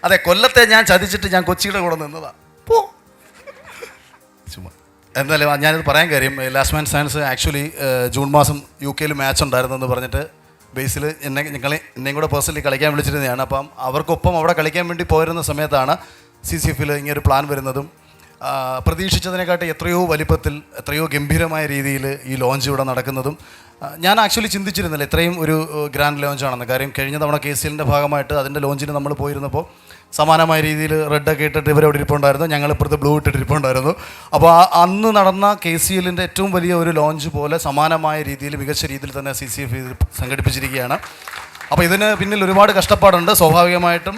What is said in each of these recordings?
അതെ, കൊല്ലത്തെ ഞാൻ ചതിച്ചിട്ട് ഞാൻ കൊച്ചിയുടെ കൂടെ നിന്നതാ. പോ ചുമ്മാ. എന്തായാലും ഞാനിത് പറയാൻ കാര്യം, last man science actually June മാസം UK മാച്ച് ഉണ്ടായിരുന്നെന്ന് പറഞ്ഞിട്ട് ബേസിൽ എന്നെയും കൂടെ പേഴ്സണലി കളിക്കാൻ വിളിച്ചിരുന്നതാണ്. അപ്പം അവർക്കൊപ്പം അവിടെ കളിക്കാൻ വേണ്ടി പോയിരുന്ന സമയത്താണ് CCFൽ ഇങ്ങനൊരു പ്ലാൻ വരുന്നതും പ്രതീക്ഷിച്ചതിനെക്കാട്ടി എത്രയോ വലിപ്പത്തിൽ എത്രയോ ഗംഭീരമായ രീതിയിൽ ഈ ലോഞ്ച് ഇവിടെ നടക്കുന്നതും. ഞാൻ ആക്ച്വലി ചിന്തിച്ചിരുന്നില്ല ഇത്രയും ഒരു ഗ്രാൻഡ് ലോഞ്ചാണെന്ന്. കാര്യം കഴിഞ്ഞ തവണ KCLൻ്റെ ഭാഗമായിട്ട് അതിൻ്റെ ലോഞ്ചിന് നമ്മൾ പോയിരുന്നപ്പോൾ സമാനമായ രീതിയിൽ റെഡൊക്കെ ഇട്ടിട്ട് ഇവരവിടെ ഇരിപ്പുണ്ടായിരുന്നു, ഞങ്ങളിപ്പുറത്ത് ബ്ലൂ ഇട്ടിട്ട് ഇരിപ്പുണ്ടായിരുന്നു. അപ്പോൾ അന്ന് നടന്ന KCLൻ്റെ ഏറ്റവും വലിയ ഒരു ലോഞ്ച് പോലെ സമാനമായ രീതിയിൽ മികച്ച രീതിയിൽ തന്നെ CCF സംഘടിപ്പിച്ചിരിക്കുകയാണ്. അപ്പോൾ ഇതിന് പിന്നിൽ ഒരുപാട് കഷ്ടപ്പാടുണ്ട്. സ്വാഭാവികമായിട്ടും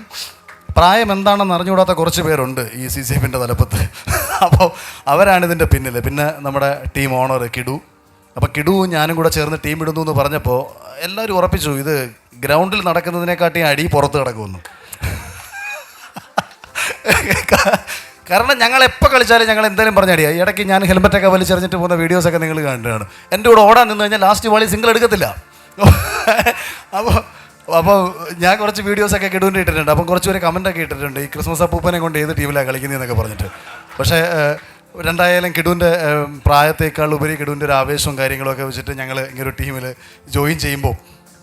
പ്രായം എന്താണെന്ന് അറിഞ്ഞുകൂടാത്ത കുറച്ച് പേരുണ്ട് ഈ CCFൻ്റെ തലപ്പത്ത്. അപ്പോൾ അവരാണിതിൻ്റെ പിന്നിൽ. പിന്നെ നമ്മുടെ ടീം ഓണർ കിഡു. അപ്പോൾ കിഡു ഞാനും കൂടെ ചേർന്ന് ടീം ഇടുന്നു എന്ന് പറഞ്ഞപ്പോൾ എല്ലാവരും ഉറപ്പിച്ചു ഇത് ഗ്രൗണ്ടിൽ നടക്കുന്നതിനെക്കാട്ടി അടി പുറത്ത് കിടക്കുമെന്നു. കാരണം ഞങ്ങൾ എപ്പോൾ കളിച്ചാലും ഞങ്ങൾ എന്തായാലും പറഞ്ഞടിയാ. ഇടയ്ക്ക് ഞാൻ ഹെൽമെറ്റൊക്കെ വലിച്ചെറിഞ്ഞിട്ട് പോകുന്ന വീഡിയോസൊക്കെ നിങ്ങൾ കണ്ടിട്ടാണ്. എൻ്റെ കൂടെ ഓടാൻ നിന്ന് കഴിഞ്ഞാൽ ലാസ്റ്റ് വാളി സിംഗിൾ എടുക്കത്തില്ല. അപ്പോൾ ഞാൻ കുറച്ച് വീഡിയോസൊക്കെ കിടുവിൻ്റെ ഇട്ടിട്ടുണ്ട്. അപ്പം കുറച്ച് പേര് കമൻറ്റൊക്കെ ഇട്ടിട്ടുണ്ട് ഈ ക്രിസ്മസ് അപ്പൂപ്പനെ കൊണ്ട് ഏത് ടീമിലാണ് കളിക്കുന്നതെന്നൊക്കെ പറഞ്ഞിട്ട്. പക്ഷേ രണ്ടായാലും കിടുവിൻ്റെ പ്രായത്തേക്കാൾ ഉപരി കിടുവിൻ്റെ ഒരു ആവേശവും കാര്യങ്ങളൊക്കെ വെച്ചിട്ട് ഞങ്ങൾ ഇങ്ങനൊരു ടീമിൽ ജോയിൻ ചെയ്യുമ്പോൾ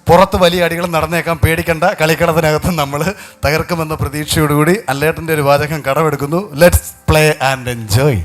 പുറത്ത് വലിയ അടികൾ നടന്നേക്കാൻ പേടിക്കേണ്ട, കളിക്കളത്തിനകത്ത് നമ്മൾ തകർക്കുമെന്ന പ്രതീക്ഷയോടുകൂടി അല്ലേട്ടൻ്റെ ഒരു വാചകം കടമെടുക്കുന്നു. Let's play and enjoy.